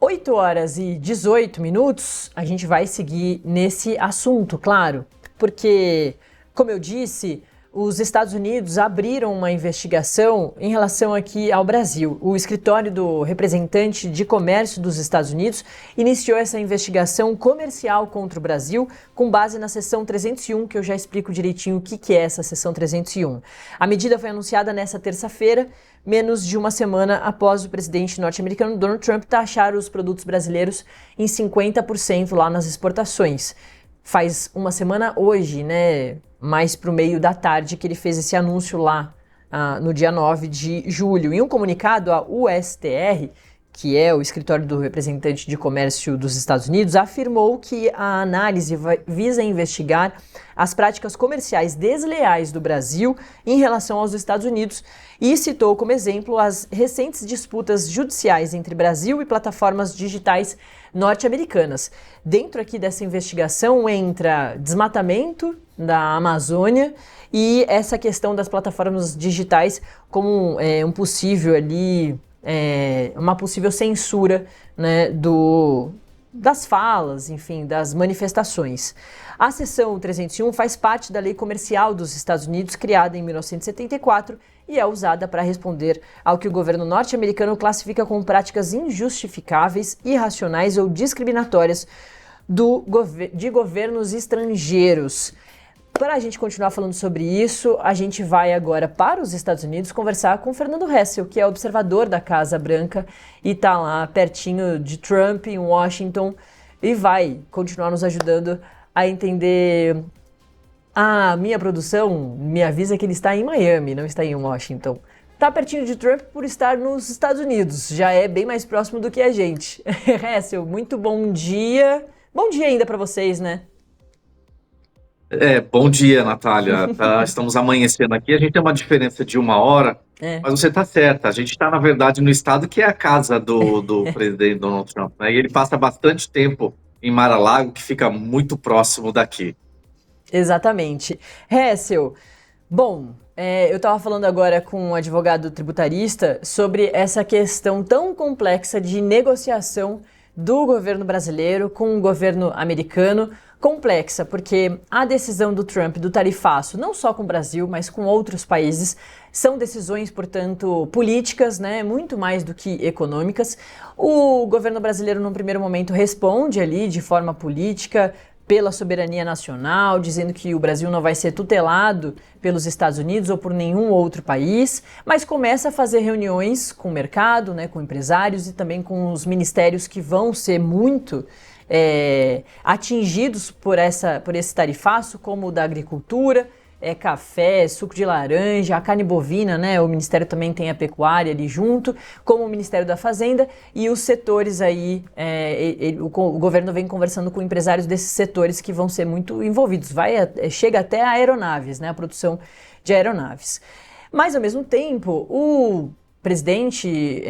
8h18, a gente vai seguir nesse assunto, claro, porque, como eu disse, os Estados Unidos abriram uma investigação em relação aqui ao Brasil. O escritório do representante de comércio dos Estados Unidos iniciou essa investigação comercial contra o Brasil com base na seção 301, que eu já explico direitinho o que é essa seção 301. A medida foi anunciada nesta terça-feira, menos de uma semana após o presidente norte-americano Donald Trump taxar os produtos brasileiros em 50% lá nas exportações. Faz uma semana hoje, né? Mais para o meio da tarde que ele fez esse anúncio lá no dia 9 de julho. Em um comunicado, a USTR, que é o escritório do representante de comércio dos Estados Unidos, afirmou que a análise visa investigar as práticas comerciais desleais do Brasil em relação aos Estados Unidos e citou como exemplo as recentes disputas judiciais entre Brasil e plataformas digitais norte-americanas. Dentro aqui dessa investigação entra desmatamento da Amazônia e essa questão das plataformas digitais como um possível ali, uma possível censura, né, das falas, enfim, das manifestações. A seção 301 faz parte da Lei Comercial dos Estados Unidos, criada em 1974, e é usada para responder ao que o governo norte-americano classifica como práticas injustificáveis, irracionais ou discriminatórias de governos estrangeiros. Para a gente continuar falando sobre isso, a gente vai agora para os Estados Unidos conversar com Fernando Hessel, que é observador da Casa Branca e está lá pertinho de Trump, em Washington, e vai continuar nos ajudando a entender. A minha produção me avisa que ele está em Miami, não está em Washington. Está pertinho de Trump por estar nos Estados Unidos, já é bem mais próximo do que a gente. Hessel, muito bom dia. Bom dia ainda para vocês, né? Bom dia, Natália. Estamos amanhecendo aqui, a gente tem uma diferença de 1 hora, mas você está certa. A gente está, na verdade, no estado que é a casa do presidente Donald Trump, né? E ele passa bastante tempo em Mar-a-Lago, que fica muito próximo daqui. Exatamente. Hessel, bom, eu estava falando agora com um advogado tributarista sobre essa questão tão complexa de negociação do governo brasileiro com o governo americano. Complexa, porque a decisão do Trump do tarifaço, não só com o Brasil, mas com outros países, são decisões, portanto, políticas, né, muito mais do que econômicas. O governo brasileiro, num primeiro momento, responde ali de forma política, pela soberania nacional, dizendo que o Brasil não vai ser tutelado pelos Estados Unidos ou por nenhum outro país, mas começa a fazer reuniões com o mercado, né, com empresários e também com os ministérios que vão ser muito atingidos por esse tarifaço, como o da agricultura, café, suco de laranja, a carne bovina, né? O Ministério também tem a pecuária ali junto, como o Ministério da Fazenda e os setores aí, o governo vem conversando com empresários desses setores que vão ser muito envolvidos, chega até a aeronaves, né? A produção de aeronaves. Mas, ao mesmo tempo, o presidente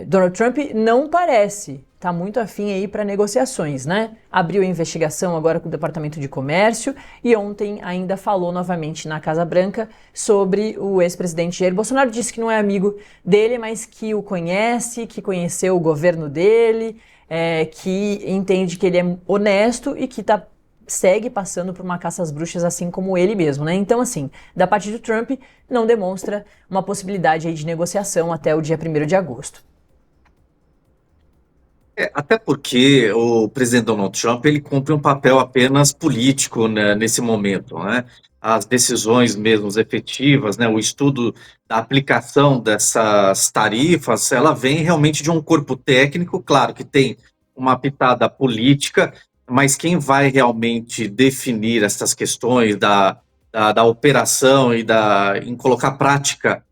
Donald Trump não parece tá muito afim aí para negociações, né? Abriu a investigação agora com o Departamento de Comércio e ontem ainda falou novamente na Casa Branca sobre o ex-presidente Jair Bolsonaro. Disse que não é amigo dele, mas que o conhece, que conheceu o governo dele, que entende que ele é honesto e que segue passando por uma caça às bruxas, assim como ele mesmo, né? Então, assim, da parte do Trump, não demonstra uma possibilidade aí de negociação até o dia 1º de agosto. Até porque o presidente Donald Trump ele cumpre um papel apenas político, né, nesse momento, né? As decisões mesmo efetivas, né, o estudo da aplicação dessas tarifas, ela vem realmente de um corpo técnico, claro que tem uma pitada política, mas quem vai realmente definir essas questões da operação e em colocar prática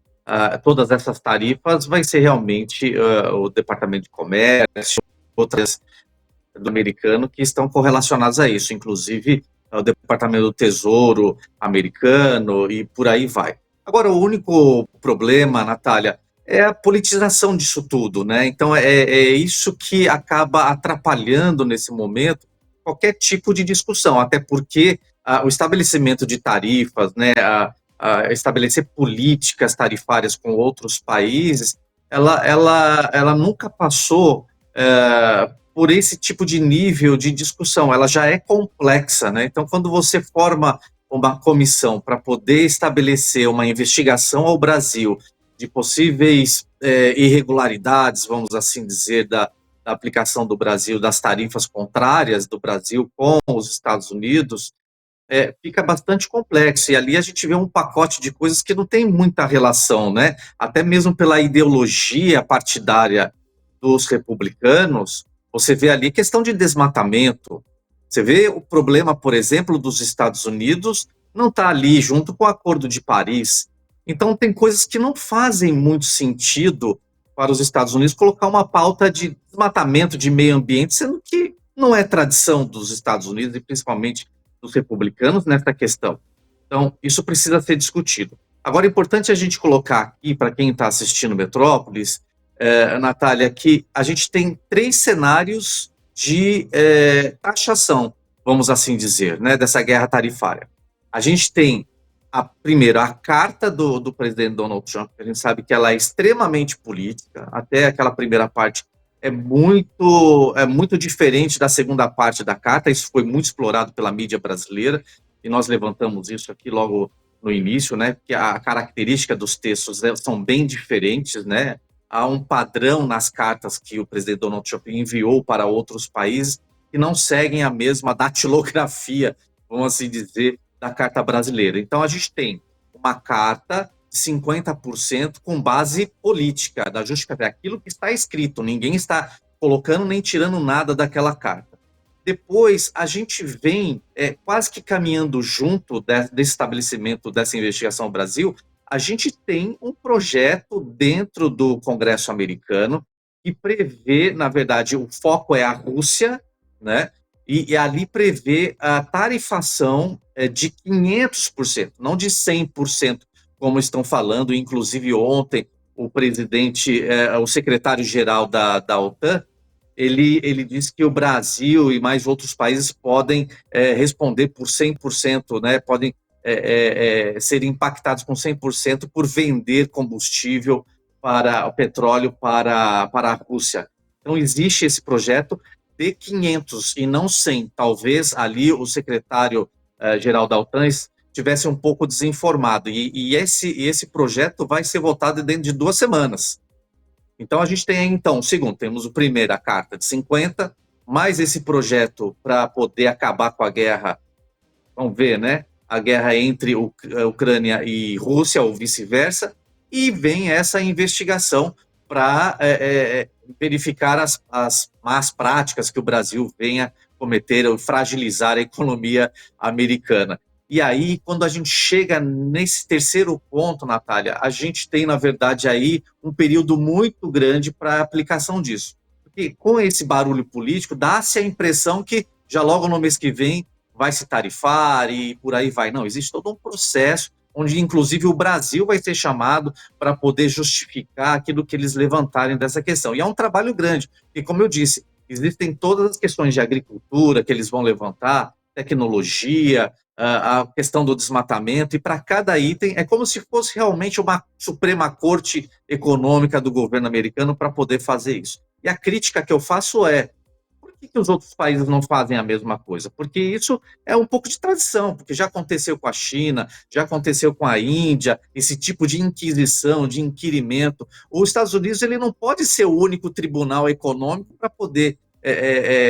todas essas tarifas vai ser realmente o Departamento de Comércio, outras do americano que estão correlacionadas a isso, inclusive o Departamento do Tesouro americano e por aí vai. Agora, o único problema, Natália, é a politização disso tudo, né? Então, é isso que acaba atrapalhando nesse momento qualquer tipo de discussão, até porque o estabelecimento de tarifas, né, estabelecer políticas tarifárias com outros países, ela nunca passou por esse tipo de nível de discussão. Ela já é complexa, né? Então, quando você forma uma comissão para poder estabelecer uma investigação ao Brasil de possíveis irregularidades, vamos assim dizer, da aplicação do Brasil, das tarifas contrárias do Brasil com os Estados Unidos, fica bastante complexo, e ali a gente vê um pacote de coisas que não tem muita relação, né? Até mesmo pela ideologia partidária dos republicanos, você vê ali questão de desmatamento, você vê o problema, por exemplo, dos Estados Unidos, não está ali junto com o Acordo de Paris. Então, tem coisas que não fazem muito sentido para os Estados Unidos colocar uma pauta de desmatamento, de meio ambiente, sendo que não é tradição dos Estados Unidos, e principalmente dos republicanos, nessa questão. Então, isso precisa ser discutido. Agora, é importante a gente colocar aqui, para quem está assistindo Metrópolis, Natália, que a gente tem 3 cenários de taxação, vamos assim dizer, né, dessa guerra tarifária. A gente tem, primeiro, a carta do presidente Donald Trump, a gente sabe que ela é extremamente política, até aquela primeira parte é muito diferente da segunda parte da carta, isso foi muito explorado pela mídia brasileira, e nós levantamos isso aqui logo no início, né, porque a característica dos textos são bem diferentes, né, há um padrão nas cartas que o presidente Donald Trump enviou para outros países que não seguem a mesma datilografia, vamos assim dizer, da carta brasileira. Então, a gente tem uma carta de 50% com base política, da justificativa, aquilo que está escrito, ninguém está colocando nem tirando nada daquela carta. Depois, a gente vem quase que caminhando junto desse estabelecimento dessa investigação ao Brasil, a gente tem um projeto dentro do Congresso americano que prevê, na verdade, o foco é a Rússia, né? E ali prevê a tarifação de 500%, não de 100%, como estão falando. Inclusive, ontem, o presidente, o secretário-geral da OTAN, ele disse que o Brasil e mais outros países podem responder por 100%, né? Podem ser impactados com 100% por vender combustível para o petróleo para a Rússia. Então, existe esse projeto de 500 e não 100. Talvez ali o secretário-geral da OTAN estivesse um pouco desinformado. E esse projeto vai ser votado dentro de 2 semanas. Então, a gente tem, então, segundo, temos o primeiro, a carta de 50, mais esse projeto para poder acabar com a guerra, vamos ver, né? A guerra entre a Ucrânia e Rússia, ou vice-versa, e vem essa investigação para verificar as más práticas que o Brasil venha cometer ou fragilizar a economia americana. E aí, quando a gente chega nesse terceiro ponto, Natália, a gente tem, na verdade, aí um período muito grande para a aplicação disso. Porque com esse barulho político, dá-se a impressão que já logo no mês que vem vai se tarifar e por aí vai. Não, existe todo um processo onde, inclusive, o Brasil vai ser chamado para poder justificar aquilo que eles levantarem dessa questão. E é um trabalho grande, porque, como eu disse, existem todas as questões de agricultura que eles vão levantar, tecnologia, a questão do desmatamento, e para cada item é como se fosse realmente uma Suprema Corte Econômica do governo americano para poder fazer isso. E a crítica que eu faço é: por que os outros países não fazem a mesma coisa? Porque isso é um pouco de tradição, porque já aconteceu com a China, já aconteceu com a Índia, esse tipo de inquisição, de inquirimento. Os Estados Unidos, ele não pode ser o único tribunal econômico para poder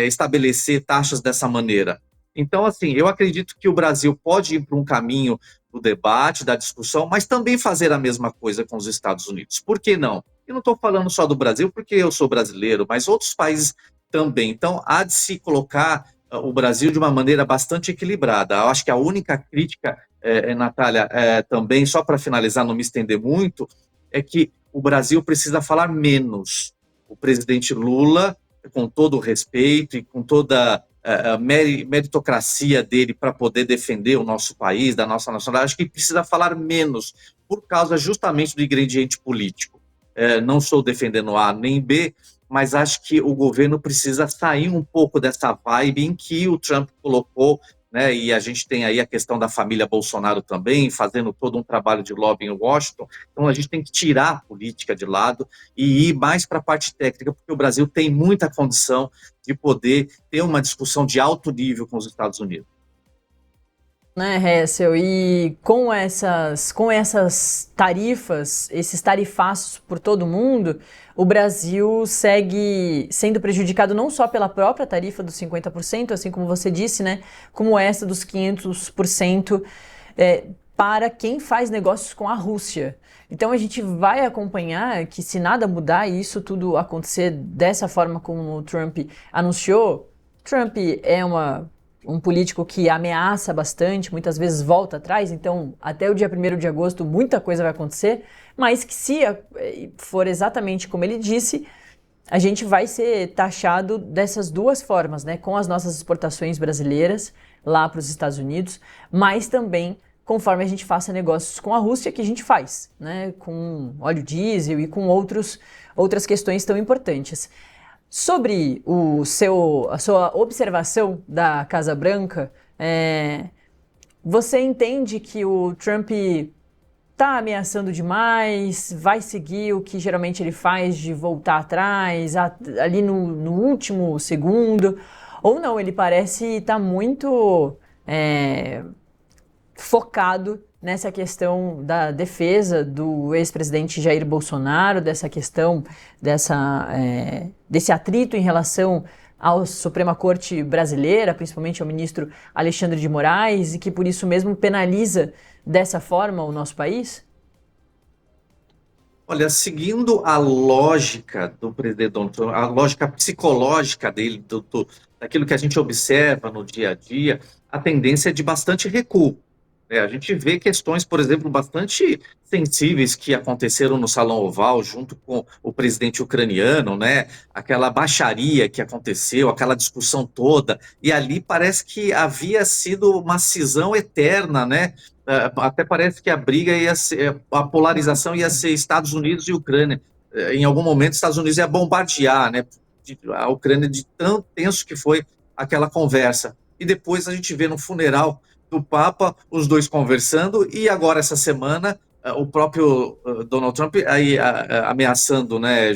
estabelecer taxas dessa maneira. Então, assim, eu acredito que o Brasil pode ir para um caminho do debate, da discussão, mas também fazer a mesma coisa com os Estados Unidos. Por que não? Eu não estou falando só do Brasil, porque eu sou brasileiro, mas outros países também. Então, há de se colocar o Brasil de uma maneira bastante equilibrada. Eu acho que a única crítica, Natália, também, só para finalizar, não me estender muito, é que o Brasil precisa falar menos. O presidente Lula, com todo o respeito e com toda a meritocracia dele para poder defender o nosso país, da nossa nacionalidade, acho que precisa falar menos, por causa justamente do ingrediente político. Não estou defendendo A nem B, mas acho que o governo precisa sair um pouco dessa vibe em que o Trump colocou, né? E a gente tem aí a questão da família Bolsonaro também, fazendo todo um trabalho de lobby em Washington. Então a gente tem que tirar a política de lado e ir mais para a parte técnica, porque o Brasil tem muita condição de poder ter uma discussão de alto nível com os Estados Unidos. Né, Hessel? E com essas tarifas, esses tarifaços por todo mundo, o Brasil segue sendo prejudicado não só pela própria tarifa dos 50%, assim como você disse, né, como essa dos 500% para quem faz negócios com a Rússia. Então a gente vai acompanhar que, se nada mudar e isso tudo acontecer dessa forma como o Trump anunciou. Trump é um político que ameaça bastante, muitas vezes volta atrás, então até o dia 1º de agosto muita coisa vai acontecer, mas que, se for exatamente como ele disse, a gente vai ser taxado dessas duas formas, né? Com as nossas exportações brasileiras lá para os Estados Unidos, mas também conforme a gente faça negócios com a Rússia, que a gente faz, né? Com óleo diesel e com outras questões tão importantes. Sobre a sua observação da Casa Branca, você entende que o Trump está ameaçando demais, vai seguir o que geralmente ele faz de voltar atrás, ali no último segundo, ou não? Ele parece estar muito focado nessa questão da defesa do ex-presidente Jair Bolsonaro, dessa questão desse atrito em relação à Suprema Corte brasileira, principalmente ao ministro Alexandre de Moraes, e que por isso mesmo penaliza dessa forma o nosso país? Olha, seguindo a lógica do presidente Donald Trump, a lógica psicológica dele, daquilo que a gente observa no dia a dia, a tendência é de bastante recuo. A gente vê questões, por exemplo, bastante sensíveis que aconteceram no Salão Oval junto com o presidente ucraniano, né? Aquela baixaria que aconteceu, aquela discussão toda, e ali parece que havia sido uma cisão eterna, né? Até parece que a briga ia ser, a polarização ia ser Estados Unidos e Ucrânia. Em algum momento, Estados Unidos ia bombardear, né? A Ucrânia, de tão tenso que foi aquela conversa. E depois a gente vê no funeral do Papa, os dois conversando, e agora essa semana o próprio Donald Trump aí ameaçando, né,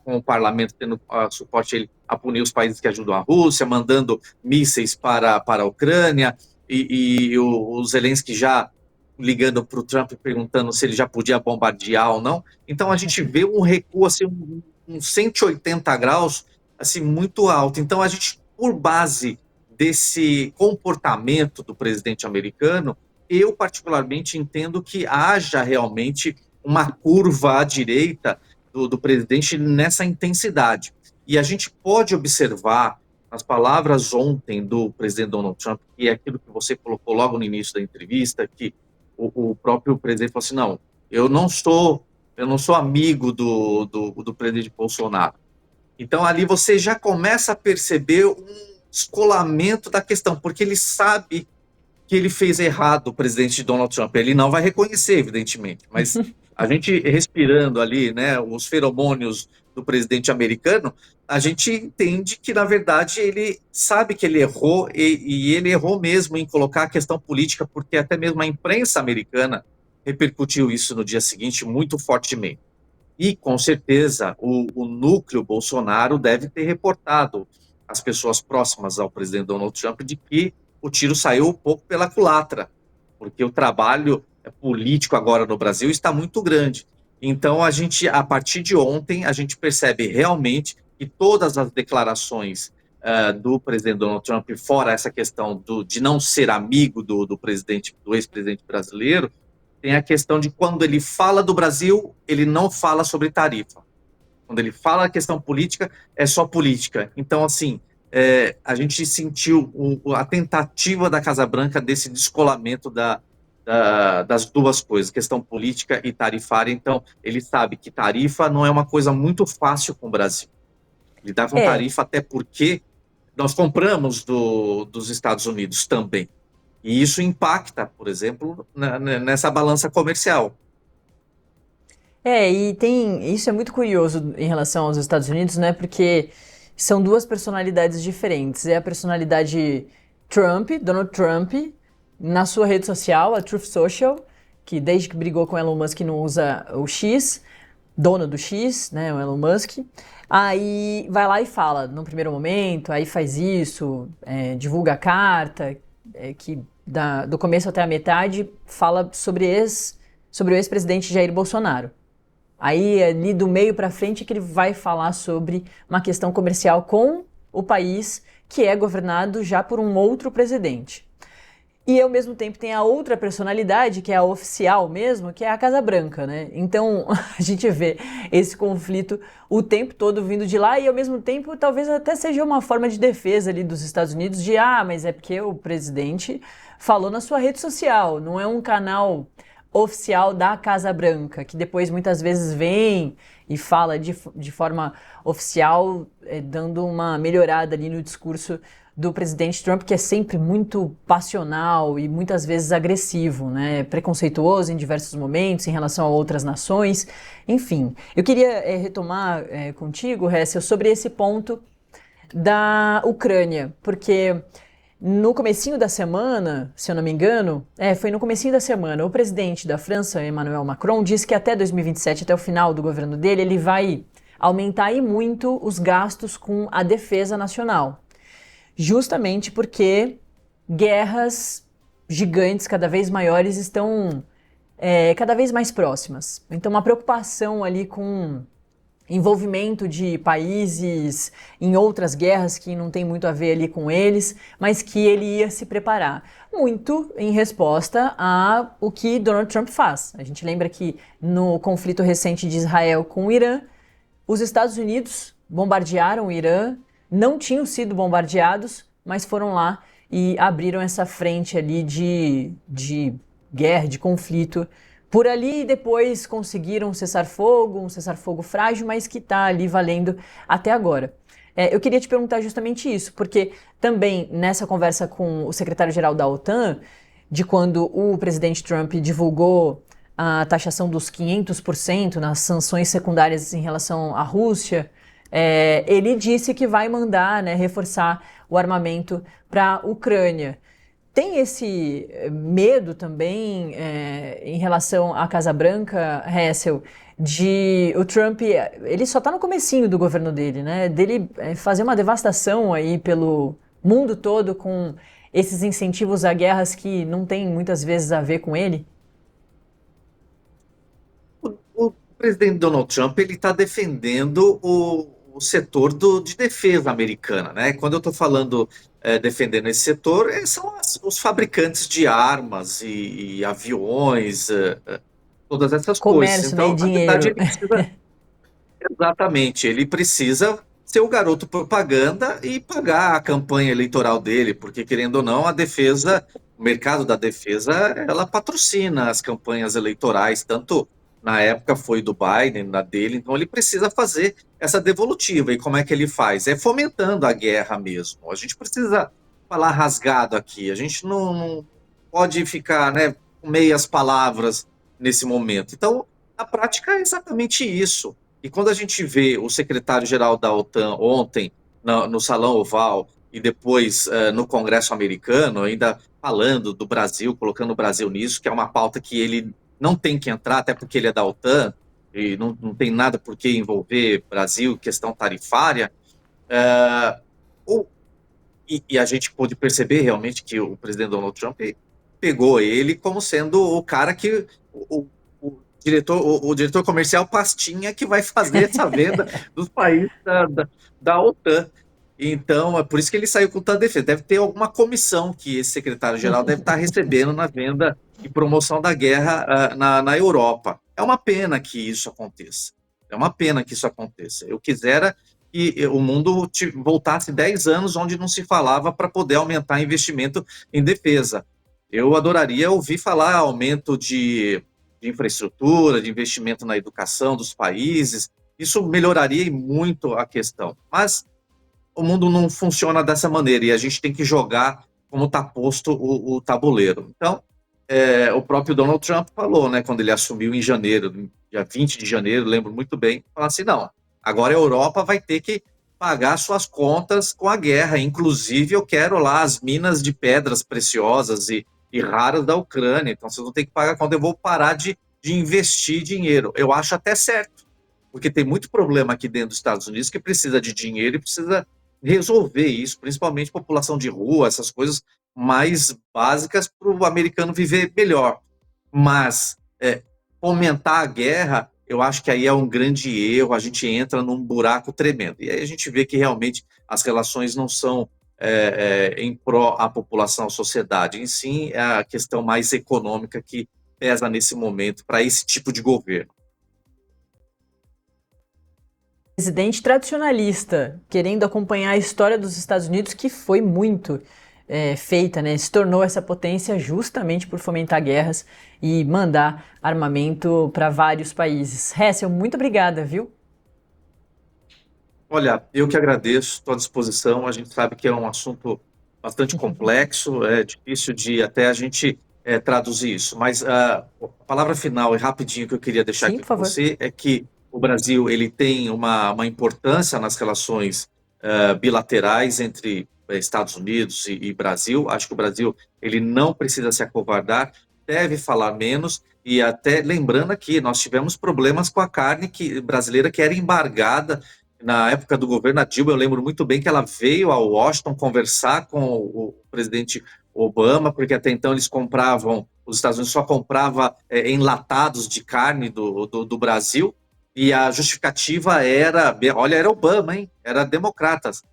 com o parlamento, tendo suporte ele a punir os países que ajudam a Rússia, mandando mísseis para a Ucrânia, e o Zelensky já ligando para o Trump perguntando se ele já podia bombardear ou não. Então a gente vê um recuo, assim, um 180 graus, assim, muito alto. Então a gente, por base desse comportamento do presidente americano, eu particularmente entendo que haja realmente uma curva à direita do presidente nessa intensidade. E a gente pode observar nas palavras ontem do presidente Donald Trump, que é aquilo que você colocou logo no início da entrevista, que o próprio presidente falou assim, não, eu não sou amigo do presidente Bolsonaro. Então ali você já começa a perceber descolamento da questão, porque ele sabe que ele fez errado, o presidente Donald Trump. Ele não vai reconhecer, evidentemente, mas a gente respirando ali, né, os feromônios do presidente americano, a gente entende que, na verdade, ele sabe que ele errou, e ele errou mesmo em colocar a questão política, porque até mesmo a imprensa americana repercutiu isso no dia seguinte muito fortemente. E, com certeza, o núcleo Bolsonaro deve ter reportado as pessoas próximas ao presidente Donald Trump de que o tiro saiu um pouco pela culatra, porque o trabalho político agora no Brasil está muito grande. Então, a partir de ontem, a gente percebe realmente que todas as declarações do presidente Donald Trump, fora essa questão de não ser amigo do ex-presidente brasileiro, tem a questão de quando ele fala do Brasil, ele não fala sobre tarifa. Quando ele fala a questão política, é só política. Então, assim, a gente sentiu a tentativa da Casa Branca desse descolamento das duas coisas, questão política e tarifária. Então, ele sabe que tarifa não é uma coisa muito fácil com o Brasil. Lidar com tarifa, até porque nós compramos dos Estados Unidos também. E isso impacta, por exemplo, nessa balança comercial. Isso é muito curioso em relação aos Estados Unidos, né? Porque são duas personalidades diferentes. É a personalidade Donald Trump, na sua rede social, a Truth Social, que desde que brigou com Elon Musk não usa o X, dono do X, né, o Elon Musk, aí vai lá e fala, no primeiro momento, aí faz isso, divulga a carta, que do começo até a metade fala sobre o ex-presidente Jair Bolsonaro. Aí, ali do meio para frente, que ele vai falar sobre uma questão comercial com o país que é governado já por um outro presidente. E ao mesmo tempo tem a outra personalidade, que é a oficial mesmo, que é a Casa Branca, né? Então a gente vê esse conflito o tempo todo vindo de lá e ao mesmo tempo talvez até seja uma forma de defesa ali dos Estados Unidos de mas é porque o presidente falou na sua rede social, não é um canal oficial da Casa Branca, que depois muitas vezes vem e fala de forma oficial, dando uma melhorada ali no discurso do presidente Trump, que é sempre muito passional e muitas vezes agressivo, né? Preconceituoso em diversos momentos em relação a outras nações. Enfim, eu queria retomar contigo, Hessel, sobre esse ponto da Ucrânia, porque no comecinho da semana, se eu não me engano, foi no comecinho da semana, o presidente da França, Emmanuel Macron, disse que até 2027, até o final do governo dele, ele vai aumentar e muito os gastos com a defesa nacional. Justamente porque guerras gigantes, cada vez maiores, estão cada vez mais próximas. Então, uma preocupação ali com envolvimento de países em outras guerras que não tem muito a ver ali com eles, mas que ele ia se preparar. Muito em resposta a o que Donald Trump faz. A gente lembra que no conflito recente de Israel com o Irã, os Estados Unidos bombardearam o Irã, não tinham sido bombardeados, mas foram lá e abriram essa frente ali de guerra, de conflito por ali, e depois conseguiram um cessar-fogo frágil, mas que está ali valendo até agora. Eu queria te perguntar justamente isso, porque também nessa conversa com o secretário-geral da OTAN, de quando o presidente Trump divulgou a taxação dos 500% nas sanções secundárias em relação à Rússia, ele disse que vai mandar, né, reforçar o armamento para a Ucrânia. Tem esse medo também em relação à Casa Branca, Hessel, de o Trump, ele só está no comecinho do governo dele, né? Dele fazer uma devastação aí pelo mundo todo com esses incentivos a guerras que não tem muitas vezes a ver com ele? O presidente Donald Trump ele está defendendo o setor de defesa americana, né? Quando eu estou falando defendendo esse setor, são os fabricantes de armas e aviões, todas essas coisas. Comércio, né, e Então, na verdade, dinheiro. ele precisa exatamente, ele precisa ser o garoto propaganda e pagar a campanha eleitoral dele, porque querendo ou não, a defesa, o mercado da defesa, ela patrocina as campanhas eleitorais, tanto na época foi do Biden, na dele, então ele precisa fazer essa devolutiva. E como é que ele faz? É fomentando a guerra mesmo. A gente precisa falar rasgado aqui, a gente não pode ficar, né, com meias palavras nesse momento. Então, a prática é exatamente isso. E quando a gente vê o secretário-geral da OTAN ontem no Salão Oval e depois no Congresso americano, ainda falando do Brasil, colocando o Brasil nisso, que é uma pauta que ele não tem que entrar, até porque ele é da OTAN, e não tem nada por que envolver Brasil, questão tarifária, o, e a gente pôde perceber realmente que o presidente Donald Trump pegou ele como sendo o cara que o diretor comercial pastinha que vai fazer essa venda dos países da OTAN. Então, é por isso que ele saiu com tanta defesa. Deve ter alguma comissão que esse secretário-geral deve estar recebendo na venda e promoção da guerra na Europa. É uma pena que isso aconteça. É uma pena que isso aconteça. Eu quisera que o mundo voltasse 10 anos onde não se falava para poder aumentar investimento em defesa. Eu adoraria ouvir falar aumento de infraestrutura, de investimento na educação dos países. Isso melhoraria muito a questão. Mas o mundo não funciona dessa maneira e a gente tem que jogar como está posto o tabuleiro. Então, o próprio Donald Trump falou, né, quando ele assumiu em janeiro, dia 20 de janeiro, lembro muito bem, falou assim, não, agora a Europa vai ter que pagar suas contas com a guerra. Inclusive, eu quero lá as minas de pedras preciosas e raras da Ucrânia. Então, vocês vão ter que pagar a conta. Eu vou parar de investir dinheiro. Eu acho até certo, porque tem muito problema aqui dentro dos Estados Unidos que precisa de dinheiro e precisa resolver isso, principalmente população de rua, essas coisas mais básicas para o americano viver melhor. Mas fomentar a guerra, eu acho que aí é um grande erro, a gente entra num buraco tremendo. E aí a gente vê que realmente as relações não são em pró à população, à sociedade, em sim é a questão mais econômica que pesa nesse momento para esse tipo de governo. Presidente tradicionalista, querendo acompanhar a história dos Estados Unidos, que foi muito feita, né? Se tornou essa potência justamente por fomentar guerras e mandar armamento para vários países. Hessel, muito obrigada, viu? Olha, eu que agradeço, estou à disposição. A gente sabe que é um assunto bastante complexo, é difícil de até a gente traduzir isso. Mas a palavra final e rapidinho que eu queria deixar Sim, aqui por com favor. você é que o Brasil ele tem uma importância nas relações bilaterais entre Estados Unidos e Brasil. Acho que o Brasil ele não precisa se acovardar, deve falar menos. E até lembrando aqui, nós tivemos problemas com a carne brasileira que era embargada na época do governo Dilma. Eu lembro muito bem que ela veio a Washington conversar com o presidente Obama, porque até então eles compravam, os Estados Unidos só comprava enlatados de carne do Brasil, e a justificativa era, olha, era Obama, hein? Era democratas.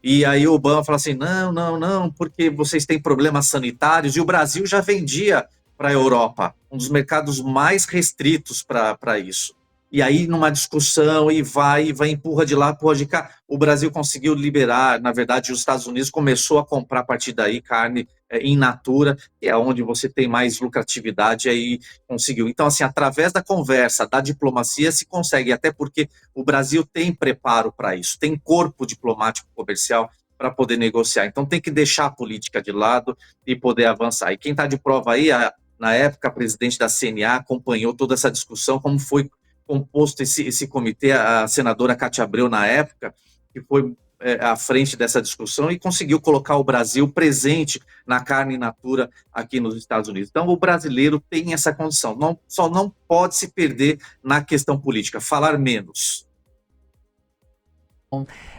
E aí o Obama falou assim, não, não, não, porque vocês têm problemas sanitários, e o Brasil já vendia para a Europa, um dos mercados mais restritos para isso. E aí, numa discussão, e vai, empurra de lá, empurra de cá, o Brasil conseguiu liberar, na verdade, os Estados Unidos começou a comprar a partir daí carne in natura, que é onde você tem mais lucratividade, aí conseguiu. Então, assim, através da conversa, da diplomacia, se consegue, até porque o Brasil tem preparo para isso, tem corpo diplomático comercial para poder negociar. Então, tem que deixar a política de lado e poder avançar. E quem está de prova aí, na época, a presidente da CNA acompanhou toda essa discussão, como foi composto esse comitê, a senadora Cátia Abreu, na época, que foi à frente dessa discussão e conseguiu colocar o Brasil presente na carne in natura aqui nos Estados Unidos. Então, o brasileiro tem essa condição, só não pode se perder na questão política, falar menos.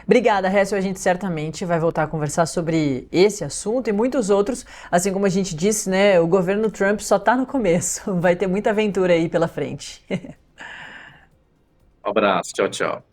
Obrigada, Hessel. A gente certamente vai voltar a conversar sobre esse assunto e muitos outros. Assim como a gente disse, né? O governo Trump só está no começo. Vai ter muita aventura aí pela frente. Um abraço, tchau, tchau.